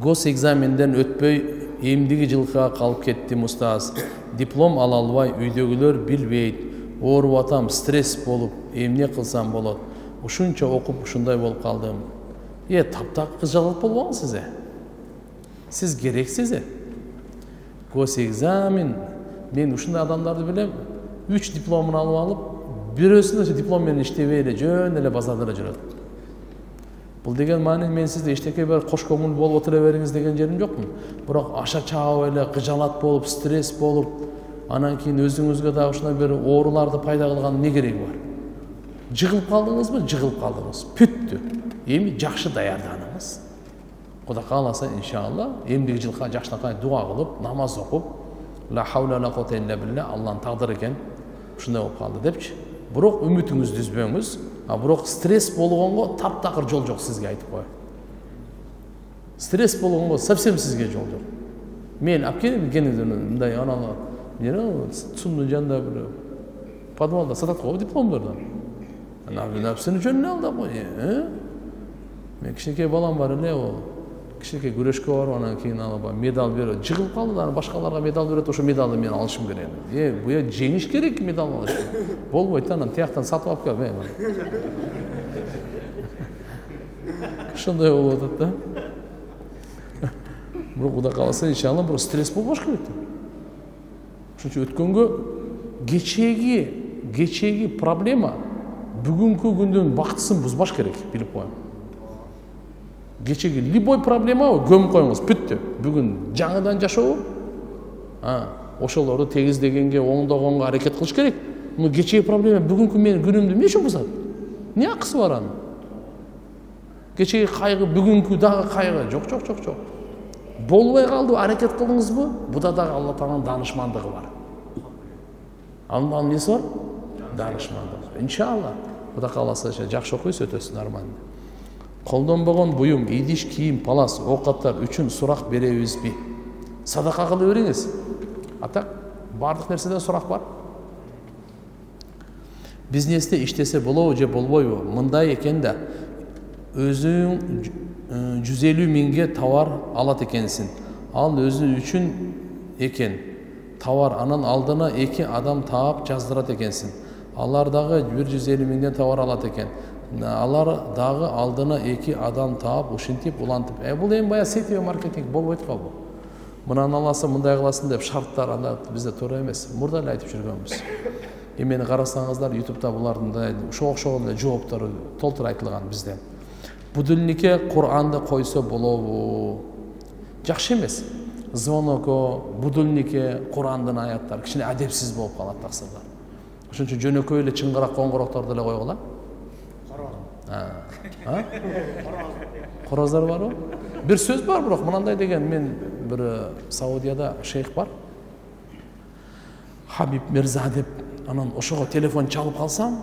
Гос экзаменден өтпөй эмдиги жылкыга калып кеттим устаз. Диплом ала албай, үйдөгүлөр билбейт. Ооруп атам, стресс болуп, эмне кылсам болот? Ушунча окуп ушундай болуп калдым. Таптак кыжалып болбоңуз сиз. Сиз керексиз. Гос экзамен, мен ушундай адамдарды билем, 3 дипломун алып алып, бирөөсүнө диплом менен иштебей эле жөн эле базарда эле жүрөт. Бул деген маани мен сизде эчтеке бир кош көңүл болуп отура бериңиз деген жерим жокмун. Бирок аша чаап эле кыжалат болуп, стресс болуп, анан кийин өзүңүзгө дагы ушундай бир ооруларды пайда кылган эмне кереги бар? Жыгылып калдыңызбы? Жыгылып калдыңыз. Бүттү. Эми жакшы даярданыңыз. Кудай кааласа иншалла эмдиги жылга жакшынакай дуа кылып, намаз окуп, ла хаула ла куата илля билля, Алланын тагдыры экен, ушундай болуп калды депчи. Бирок үмүтүңүздү үзбөңүз. Бирок стресс болгонго таптакыр жол жок сизге айтып коёюн. Стресс болгонго совсем сизге жол жок. Мен мындай анан сумдун жанында бир подвалда сатат го дипломдорду. Напсыны жөнүнө ал да кой. Мен кичинекей балам бар эле, ол кичинекей күрөшкө барып, анан кийин алып медаль берип, жыгылып калды да, башкаларга медаль берет, ошо медалды мен алышым керек. Буя жеңиш керек медаль алыш. Болбойт, анан тияктан сатып алып кел. Ошондой болуп атат да. Бирок Кудай кааласа иншалла бир стресс болбош керек. Ошончо өткөнгө кечеги проблема бүгүнкү күндүн бактысын бузбаш керек, билип коюң. Кечеги любой проблема көмүп коюңуз, бүттү. Бүгүн жаңыдан жашоо, ошолорду тегиздегенге, оңдогонго аракет кылыш керек. Кечеги проблема бүгүнкү менин күнүмдү эмне үчүн бузат? Эмне акысы бар анын? Кечеги кайгы бүгүнкү дагы кайгы. Жок. Болбой калды, аракет кылдыңызбы? Буда дагы Алла Тааланын данышмандыгы бар. Анын эмнеси бар? Данышмандыгы. Иншалла. Кудай кааласа жакшы окуйсуз, өтөсүз нормально. Колдонбогон буюм, идиш, кийим, палас, оокаттар үчүн сурак беребизби? Садака кылып бериңиз. Атак, бардык нерседен сурак бар. Бизнесте иштесе болобу же болбойбу? Мындай экен да, өзүң 150 миңге товар алат экенсиң. Ал өзү үчүн экен товар, анан алдына 2 адам таап жаздырат экенсиң. Алар дагы 150 миңден товар алат экен. Алар дагы алдына 2 адам таап, ушинтип, улантып. Бул эми бая сетевый маркетинг болбойт го бул. Мынаны аласың, мындай кыласың деп шарттар анда бизде туура эмес. Мурда эле айтып жүргөнбүз. Мени карасаңыздар, YouTube'да булардын ошого эле жооптору толтура айтылган бизде. Будильникке Куранды койсо болобу? Жакшы эмес. Звонокко, будильникке Курандын аяттары кичине адепсиз болуп калат таксырдар. Ошончо жөнөкөй эле чыңгырак коңгурокторду эле койгула. Короздар барбы? Бир сөз бар, бирок мынандай деген, мен бир Саудияда шейх бар. Хабиб Мирза деп, анан ошого телефон чалып калсам,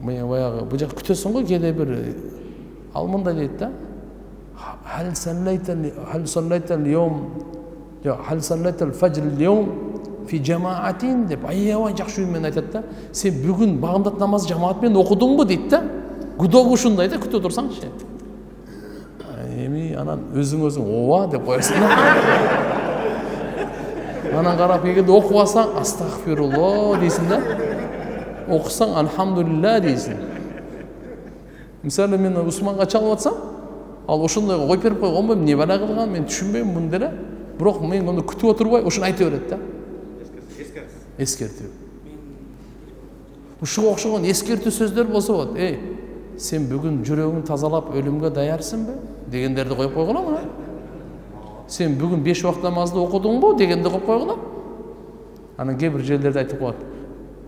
мен баягы бу жак күтөсүң го, кээде бир ал мындай дейт да. Хал саллайта аль-фажр al-yawm fi jama'atin деп аябай жакшы үн менен айтат да. Сен бүгүн багымдат намаз жамаат менен окудуңбу дейт да. Күдөгү ушундай да, күтө турсаңчы. Эми анан өзүң ооба деп коесуң да. Анан карап кегенде окубасаң астагфируллах дейсиң да. Окусаң алхамдулилля дейсиң. Мисалы мен Усманга чалып атсам, ал ошондой коюп берип койгонбу, эмне бала кылган, мен түшүнбөйм муну деле. Бирок мен муну күтүп отурбай, ошону айта берет да. Эскертүү. Ушуга окшогон эскертүү сөздөр болсо болот. Сен бүгүн жүрөгүң тазалап өлүмгө даярсыңбы дегендерди коюп койгула мына. Сен бүгүн 5 убакыт намазды окудуңбу дегенди коюп койгула. Анан кээ бир жерлерде айтып коет.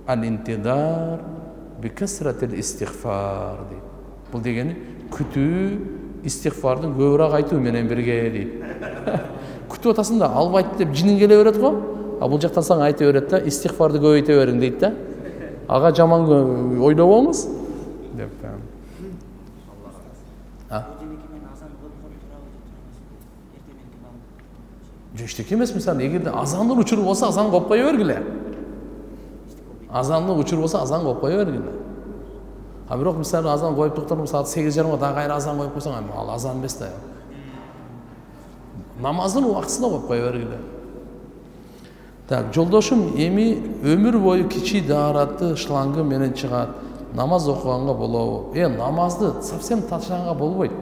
Ал-интидар би касратил истигфар дейт. Бул дегени күтүү истигфардын көбүрөөк айтуу менен бирге дейт. Күтүп атасың да, албайт деп жиниң келе берет го. Бул жактан сага айта берет да, истигфарды көбөйтө бериң дейт да. Ага жаман ойлобоңуз деп. Эчтеке эмес, мисалы, эгерде азандын учуру болсо, азан коюп кое бергиле. Азандын учуру болсо, азан коюп кое бергиле. Бирок мисалы азан коюп тукталып саат 8:30 дагы кайра азан коюп койсоң, ал азан эмес да. намаздын убактысына коюп кое бергиле. Так, жолдошум эми өмүр бою кичи даараты шлангы менен чыгат. Намаз окуганга болобу? Намазды совсем ташлаганга болбойт.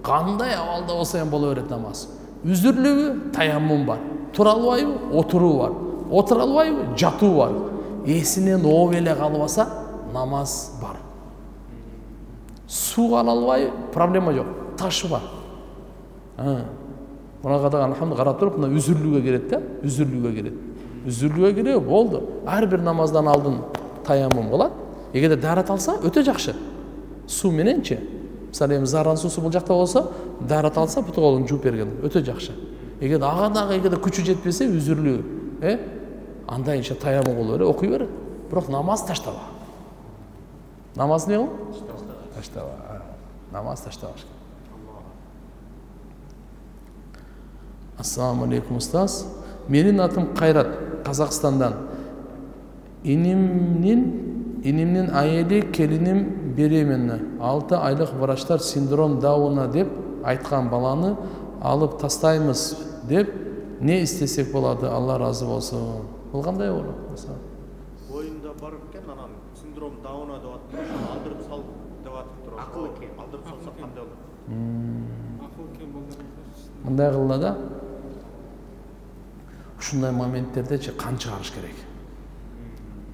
Кандай абалда болсо эми боло берет намаз. Үзүрлүгү таяммум бар. Тура албайбы? Отуруу бар. Отура албайбы? Жатуу бар. Эсинен ооп эле калбаса, намаз бар. Суу ала албайбы? Проблема жок. Таш бар. Мына кадаган алхамды карап туруп, мына үзүрлүгүгө кирет да, үзүрлүгүгө кирет. Үзүрлүгүгө кирип болду. Ар бир намаздан алдын таяммум кылат. Эгерде даарат алса, өтө жакшы. Суу мененчи. Мисалы эми Заран суусу бул жакта болсо, даарат алса, буту колун жууп берген, өтө жакшы. Эгерде ага дагы эгерде күчү жетпесе, үзүрлүгү, анда инша таяммум кылып бере, окуй бер. Бирок намаз таштаба. Намаз эмне кыл? Таштаба. Намаз таштаба. Ассаламу алейкум, устаз. Менин атым Кайрат, Казакстандан. Инимнин айели келиним беременна. 6 айлык врачтар синдром Дауна деп айткан баланы алып тастаймыз деп не истесек болот? Алла разы болсун. Бул кандай болот? Боюнда бар экен, анан синдром Дауна деп атып, алдырып сал деп атып турат. Акыл экен. Алдырып салса кандай болот? Акыл экен болду. Мындай кылда да. Ушундай моменттерде кан чыгарыш керек.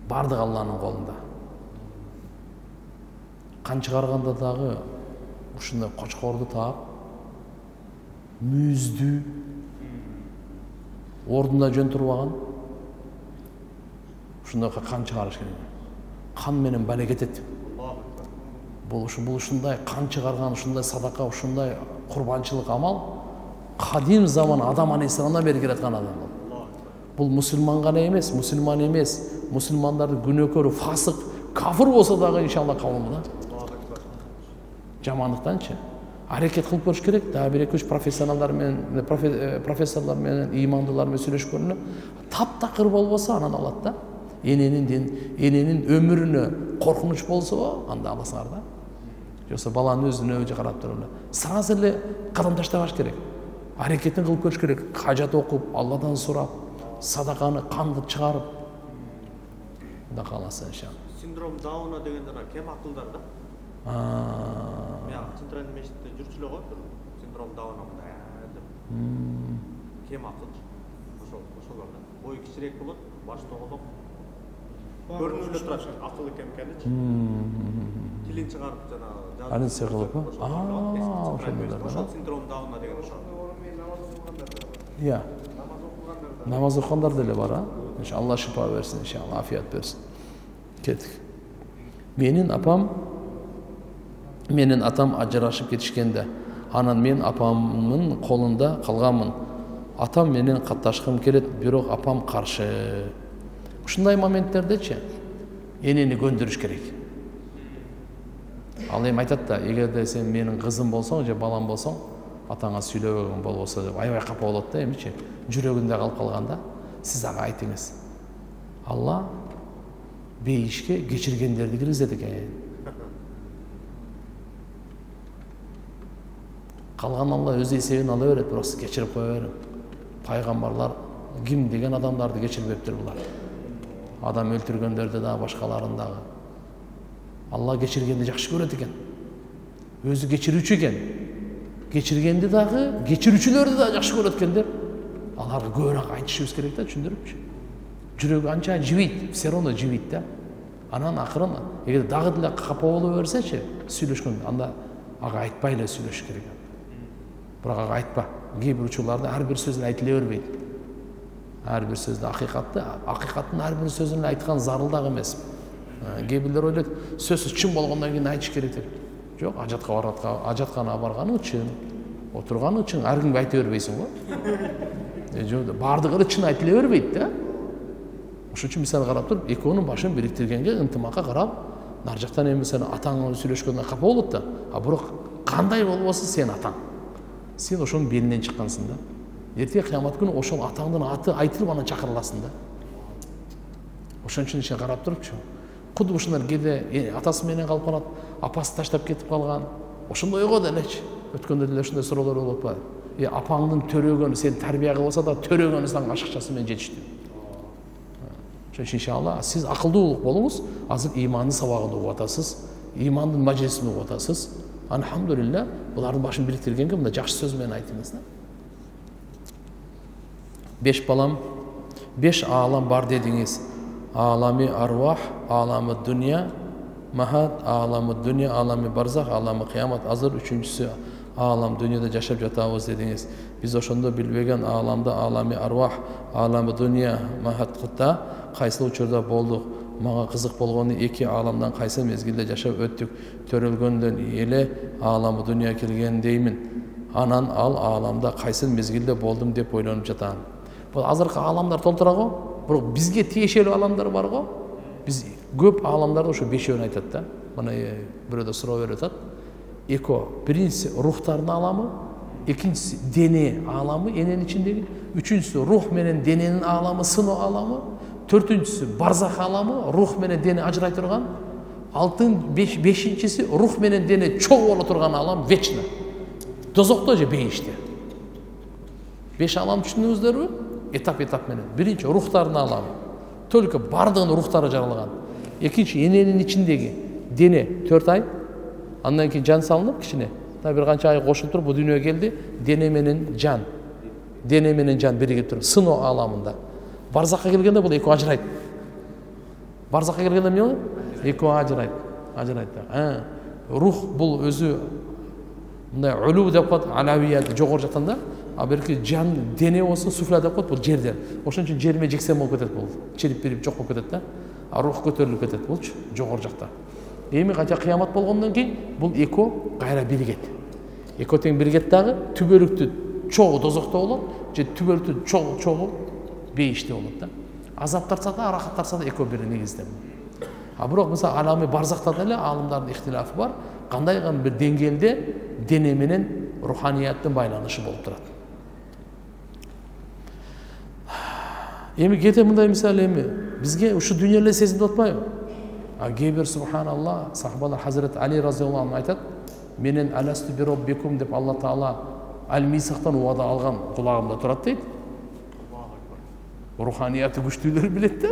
Бардык Алланын колунда. Кан чыгарганда дагы ушундай кочкорду таап, мүйүздү ордунда жөн турбаган. Ушундай кан чыгарыш керек. Кан менен бале кетет. Бул ушундай кан чыгарган, ушундай садака, ушундай курбанчылык амал кадим заман Адам алейхисаламдан бери келаткан адам. Бул мусулман гана эмес, мусулман эмес, мусулмандардын күнөөкөрү, фасык, кафыр болсо дагы иншалла кабыл да. Жамандыктанчы. Аракет кылып көрүш керек. Дагы бир эки үч профессионалдар менен, имандуулар менен сүйлөшкөнүнө таптакыр болбосо анан алат да. Эненин өмүрүнө коркунуч болсо, анда аласыңар да. Жоксо баланын өзүнө өзү карап туруп эле сразу эле кадам таштабаш керек. Аракетин кылып көрүш керек. Кажат окуп, Алладан сурап, садаканы, канды чыгарып. Да каласа иншалла. Синдром Дауна дегенде кем акылдар да? Мен центральный мечитте жүрчү эле го, синдром Дауна мындай деп. Кем акыл. Ошолорда. Бою кичирээк болот, баш тоголок. Көрүнүп эле турат, акыл экен-экеничи. Тилин чыгарып жана Анысы кылып, ошол синдром Дауна деген ошол. Намаз окугандар деле бар, Алла шифа берсин, иншалла, афият берсин. Кеттик. Менин атам ажырашып кетишкенде, анан мен апамдын колунда калганмын. Атам менен катташкым келет, бирок апам каршы. Ушундай моменттердечи энени көндүрүш керек. Ал эми айтат да, эгерде сен менин кызым болсоң же балам болсоң, атаңа сүйлөбөгөн болбосо деп аябай капа болот да, эмичи жүрөгүндө калып калганда, сиз ага айтыңыз. Алла бейишке кечиргендерди киргизет экен. Калган Алла өз эсебин ала берет, бирок сиз кечирип кое бериң. Пайгамбарлар ким деген адамдарды кечирбептир булар. Адам өлтүргөндөрдү да, башкаларын дагы. Алла кечиргенди жакшы көрөт экен. Өзү кечирүүчү экен. Кечиргенди дагы, кечирүүчүлөрдү да жакшы көрөт экен деп, аларга көбүрөөк айтышыбыз керек да, түшүндүрүпчү. Жүрөгү анча жибейт, все равно жибейт да. Анан акырын, эгер дагы деле капа боло берсечи, сүйлөшкөндө, анда ага айтпай эле сүйлөшүш керек. Бирок ага айтпа. Кээ бир учурларда ар бир сөзүн айтыле бербейт. Ар бир сөздү акыйкаттын ар бир сөзүн айткан зарыл дагы эмес. Кээ бирлер ойлойт, сөзсүз чын болгондон кийин айтыш керек деп. Жок, ажатканага барганы чын, отурганы чын, ар кимге айта бербейсиң го. Бардыгы чын айтыле бербейт да. Ошон үчүн мисалы карап туруп, экөөнүн башын бириктиргенге ынтымакка карап, нар жактан эми сен атаң менен сүйлөшкөндө капа болот да. Бирок кандай болбосун сен атаң. Сен ошонун белинен чыккансың да. Эртең кыямат күнү ошол атаңдын аты айтылып анан чакырыласың да. Ошон үчүн ишин карап турупчу. Куду ушундар кээде атасы менен калып калат, апасы таштап кетип калган. Ошондой ойго делечи. Өткөндө деле ушундай суроолор болуп атпайбы? апаңдын төрөгөнү сени тарбия кылып алса да төрөгөнү сага ашыкчасы менен жетиштүү. Ошон үчүн иншалла сиз акылдуу болуңуз, азыр имандын сабагын угуп атасыз, имандын мажлисин угуп атасыз. Алхамдулилля, булардын башын бириктиргенге мындай жакшы сөз менен айтыңыз да. 5 балам, 5 алам бар дедиңиз. Алами арвах, алами dünya, mahat, alami dünya, alami barzakh, alami kıyamet. Azır üçüncüsü alam dünyada yaşap жатабыз dediniz. Biz ошондо билбеген аламда алами арвах, алами dünya, mahatта кайсы учурда болдук. Мага кызык болгону эки аламдан кайсы мезгилде жашап өттүк. Төрөлгөндөн эле алами dünya келген деймин. Анан ал аламда кайсы мезгилде болдум деп ойлонуп жатам. Бул азыркы аламдар толтура го, бирок бизге тиешелүү аламдар бар го. Biz көп аламдарды ошо бешөөнү айтат да. Мына бирөөдө суроо берип атат. Эко, биринчиси рухтардын аламы, экинчиси дене аламы, эненин ичиндеги, үчүнчүсү рух менен дененин аламы, сыноо аламы, төртүнчүсү барзах аламы, рух менен дене ажырай турган, бешинчиси рух менен дене чогуу боло турган алам, вечно. Дозокто же бейиште. 5 алам түшүндүңүздөрбү? Этап менен. Биринчи рухтардын аламы. Только бардығын рухтары жаралған. Екінші ененің ішіндегі дене 4 ай, андан кейін жан салынып кішіне. Бір қанша ай қошылып тұрып, бұл дүниеге келді, дене менен жан бірігіп тұрып, сыно аламында. Барзаққа келгенде бұл екі ажырайды. Барзаққа келгенде не olur? Екі ажырайды. Рух бұл өзі үлу деп қойды, алавият жоғыр жақтанда. Аберки жан дене болсо суфля деп коет, бул жерден. Ошон үчүн жерме жексен болуп кетет бул. Чирип бирип жок болуп кетет да. А рух көтөрүлүп кетет булчу жогор жакта. Эми канча кыямат болгондон кийин бул эко кайра биригет. Эко тең биригет дагы түбөлүктү чогуу дозокто болот, же түбөлүктү чогуу бейиште болот да. Азап тартса да, аракат тартса да эко бири негизде. А бирок мисалы алами барзакта деле алымдардын ихтилафы бар. Кандайгы бир деңгээлде дене менен руханияттын байланышы болуп турат. Эми кете мындай мисал эми бизге ушу дүние эле сезип атпайбы? А кейбир субханалла сахабалар Хазрет Али разияллаху анху айтат, менен аласту би роббикум деп Алла Таала аль-Мисахтан уада алган кулагымда турат дейт. Руханияты күчтүүлөр билет да?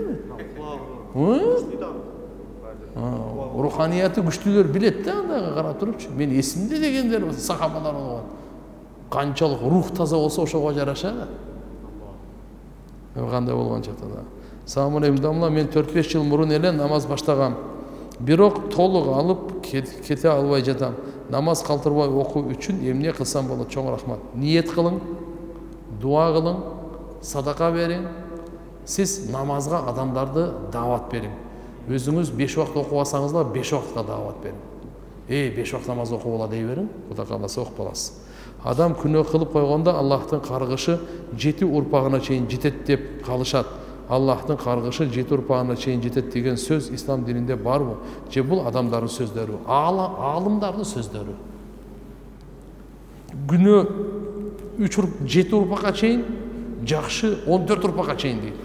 Руханияты күчтүүлөр билет да, андайга карап турупчу. Мен эсимде дегендер сахабалар болгон. Канчалык рух таза болсо ошого жараша да. Кандай болгон чакта да. Салам алейкум дамла, мен 4-5 жыл мурун эле намаз баштагам. Бирок толук алып кете албай жатам. Намаз калтырбай окуу үчүн эмне кылсам болот? Чоң рахмат. Ниет кылың, дуа кылың, садака бериң. Сиз намазга адамдарды даават бериң. Өзүңүз 5 убакыт окуп алсаңыз да 5 убакытка даават бериң. 5 убакыт намаз окуп ала дей бериң. Кудай кааласа окуп аласыз. Адам күнөө кылып койгондо Аллахтын каргышы 7 урпагына чейин жетет деп калышат. Аллахтын каргышы 7 урпагына чейин жетет деген сөз ислам дининде барбы? Же бул адамдардын сөздөрү, аалымдардын сөздөрү? Күнөө 7 урпакка чейин, жакшы 14 урпакка чейин дейт.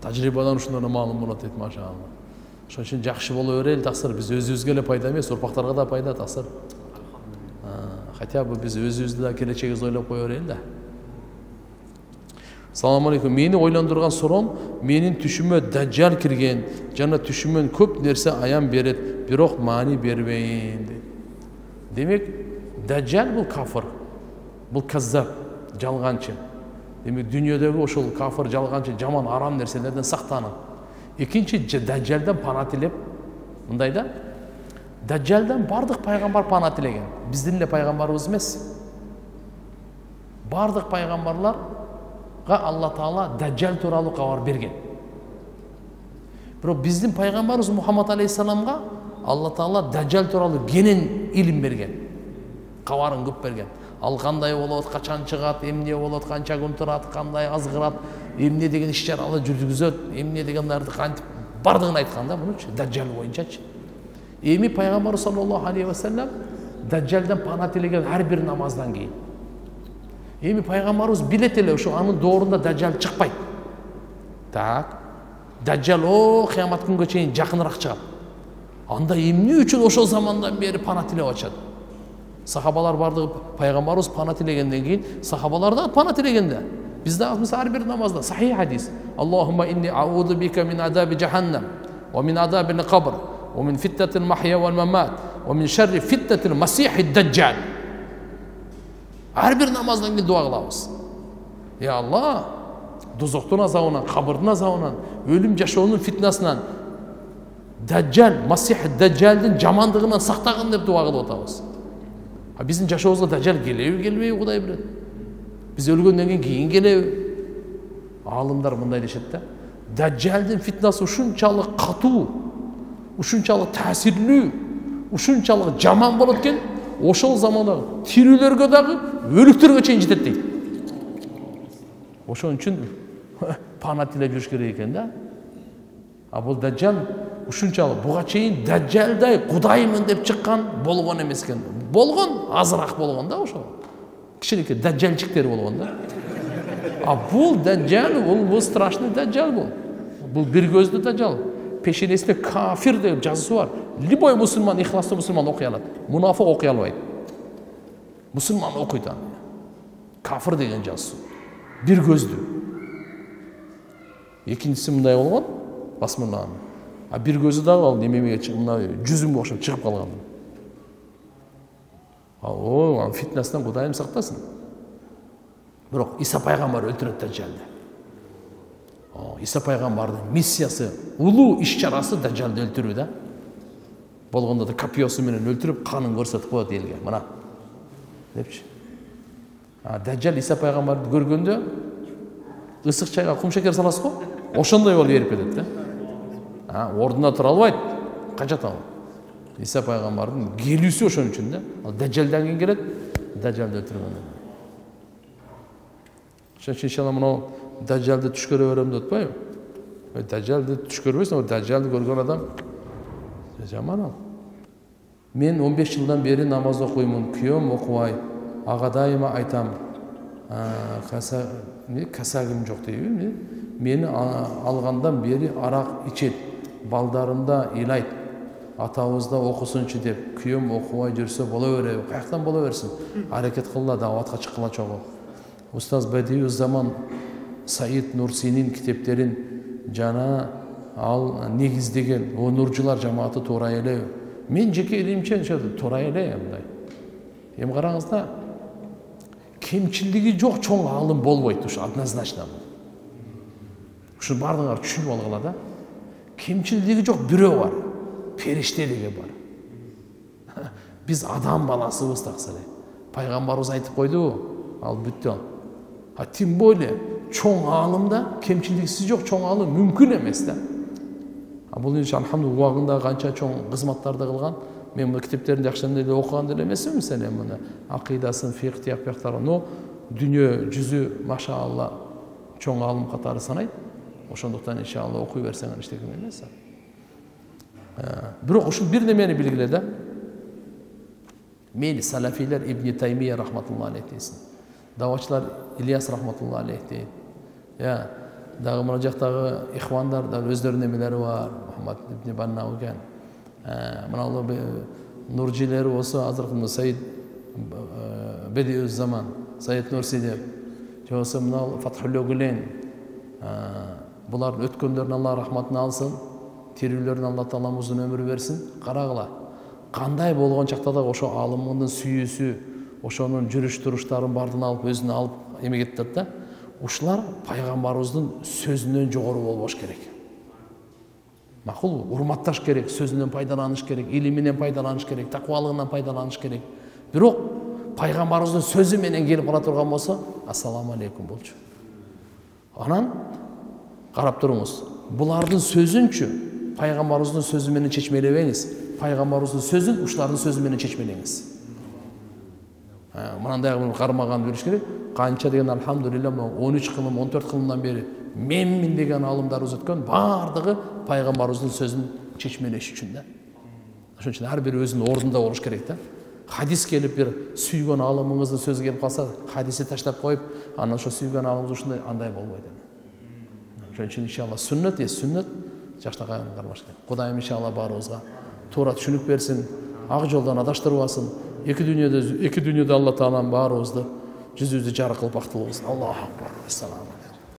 Тажрыйбадан ушундан маалым болот дейт, машаалла. Ошон үчүн жакшы боло берели, таксыр биз өзүбүзгө эле пайда эмес, урпактарга да пайда, таксыр. Хотя бы biz өзүбүздү да келечегибизди ойлоп кое берели да. Салам алейкум. Мени ойлондурган суроом, менин түшүмө дажжал кирген, жана түшүмөн көп нерсе аян берет, бирок маани бербейин дейт. Демек, дажжал бул кафыр, бул каззаб, жалганчы. Демек, дүйнөдөгү ошол кафыр, жалганчы, жаман, арам нерселерден сактанын. Экинчи, дажжалдан пана тилеп, мындай да, дажжалдан бардык пайгамбар пана тилеген. Биздин эле пайгамбарыбыз эмес. Бардык пайгамбарларга Алла Таала дажжал тууралуу кабар берген. Бирок биздин пайгамбарыбыз Мухаммад алейхиссаламга Алла Таала дажжал тууралуу кенен илим берген. Кабарын көп берген. Ал кандай болот, качан чыгат, эмне болот, канча күн турат, кандай азгырат, эмне деген иш-чараларды жүргүзөт, эмне дегендерди кантип бардыгын айткан да, мунучу дажжал боюнчачы. Эми пайгамбар саллаллаху алейхи ва саллям дажжалдан пана тилеген ар бир намаздан кийин. Эми пайгамбарыбыз билет эле ошо анын доорунда дажжал чыкпайт. Так. Дажжал кыямат күнгө чейин жакыныраак чыгат. Анда эмне үчүн ошол замандан бери пана тилеп атышат? Сахабалар бардығы пайғамбарымыз пана тілегенден кейін сахабалар да пана тілегенде. Бізде ар бир намазда сахих хадис. Аллахумма инни аузу бика мин азаби жаханнам ва мин азабил қабр ва мин фитнатил махья вал мамат ва мин шарри фитнатил масихи даджжал. Ар бир намаздан кейін дуа қыламыз. Я Алла, дозоқтың азабынан, қабырдың азабынан, өлім жашауының фитнасынан, даджжал, масих даджжалдың жамандығынан сақтағын деп дуа қылып отырмыз. Біздің жашауымызға даджжал келеу келмей Құдай біледі. Біз өлгеннен кейін келеу. Алымдар мындай дешеді да. Даджжалдың фитнасы ушунчалык катуу, ушунчалык таасирлүү, ушунчалык жаман болот экен, ошол заманда тирүүлөргө дагы өлүктөргө чейин жетет дейт. Ошон үчүн пана тилеп жүрүш керек экен да. А бул даджжал ушунчалык буга чейин даджжалдай Кудаймын деп чыккан болгон эмес экен. Болгон, азыраак болгон да ошол. Кичинекей даджжалчиктер болгон да. А бул даджжал, бул страшный даджжал бул. Бул бир көздүү даджжал. Пешенесинде кафир деп жазуусу бар. Любой мусулман, ихластуу мусулман окуй алат. Мунафык окуй албайт. Мусулман окуйт аны. Кафир деген жазуусу. Бир көздүү. Экинчиси мындай болгон, басмырлаган. А бир көзү дагы ал немеге чыгып, мына жүзүмгө окшоп чыгып калган. О, фитнасынан Кудайым сактасын. Бирок Иса пайгамбар өлтүрөт даджжалды. Иса пайгамбардын миссиясы, улуу иш-чарасы даджжалды өлтүрүү да. Болгондо да капиосу менен өлтүрүп, канын көрсөтүп коет элге. Мына. Депчи. Даджжал Иса пайгамбарды көргөндө ысык чайга кум шекер саласыз го? Ошондой болуп эрип кетет да. Ордуна тура албайт. Качат ал. Иса пайгамбардын келүүсү ошон үчүн да. Ал даджжалдан кийин келет, даджжалды өлтүргөн. Ошон үчүн иншалла мына даджжалды түш көрө берем деп атпайбы? Даджжалды түш көрбөйсүң, даджжалды көргөн адам жаман ал. Мен 15 жылдан бери намаз окуймун, күйөөм окубай, ага дайыма айтам. Касагым жок дейби? Мени алгандан бери арак ичет, балдарымда ыйлайт. Атабызда окусунчу деп, күйөөм окубай жүрсө боло береби? Каяктан боло берсин? Аракет кылла, даватка чыккыла чогуу. Устаз Бадиюз Заман Саид Нурсинин китептерин жана ал негиздеген о нурчулар жамааты туура эле. Мен жеке илимче туура эле мындай. Эми караңыз да, кемчилдиги жок чоң аалым болбойт, ушу однозначно. Ушу бардыгыңар түшүнүп алгыла да. Кемчилдиги жок бирөө бар. Периште деген бар. Биз адам баласыбыз таксыр. Пайгамбарыбыз айтып койду, ал бүттү. Тем более чоң аалымда кемчилдиксиз жок чоң аалым мүмкүн эмес да. Бул иш алхамдулилlah убагында канча чоң кызматтарды кылган. Мен бул китептерин жакшы эле окуган деле эмесмин, мисалы мына акыйдасын, фикх тияктарын, но дүйнө жүзү машаалла чоң аалым катары санайт. Ошондуктан иншалла окуй берсең эчтеке эмес. Бирок ушул бир немени билгиле да. Мейли салафилер Ибн Таймия рахматуллаху алейхи дейсин. Давачылар Ильяс рахматуллаху алейхи дейт. Дагы мына жактагы ихвандар да өздөрүнүн немелери бар. Мухаммад ибн Баннау экен. Мына нуржилери болсо азыркы Саид Бадиюз Заман, Саид Нурси деп, жобосо мына Фатхулло Гүлен. Булардын өткөндөрүнө Алла рахматын алсын, тирүүлөрүнө Алла Таала узун өмүр берсин. Карагыла, кандай болгон чакта да ошо аалымдын сүйүүсү, ошонун жүрүш туруштарын бардын алып өзүнө алып эмек этет да. Ушулар пайгамбарыбыздын сөзүнөн жогору болбош керек. Макул, урматташ керек, сөзүнөн пайдаланыш керек, илиминен пайдаланыш керек, таквалыгынан пайдаланыш керек. Бирок пайгамбарыбыздын сөзү менен келип кала турган болсо, ассаламу алейкум болчу. Анан карап туруңуз. Булардын сөзүнчү пайгамбарыбыздын сөзү менен чечмелебеңиз. Пайгамбарыбыздын сөзүн ушулардын сөзү менен чечмелеңиз. Мынандай кармаган бериш керек. Канча деген алхамдулилlah 13 кылым, 14 кылымдан бери менмин деген алымдарыбыз өткөн, бардыгы пайгамбарыбыздын сөзүн чечмелеш үчүн да. Ошон үчүн ар бир өзүнүн ордунда болуш керек да. Хадис келип бир сүйгөн алымыңыздын сөзү келип калса, хадисти таштап коюп, анан ошо сүйгөн алымыңыз ушундай андай болбойт. Ошон үчүн иншалла сүннөт, сүннөт жаштакай кармаш керек. Кудайым иншалла баарыбызга туура түшүнүк берсин, ак жолдон адаштырбасын. эки дүйнөдө Алла Таалам баарыбызды жүзүбүздү жарык кылып бактылыбыз. Аллаху акбар. Ассаламу алейкум.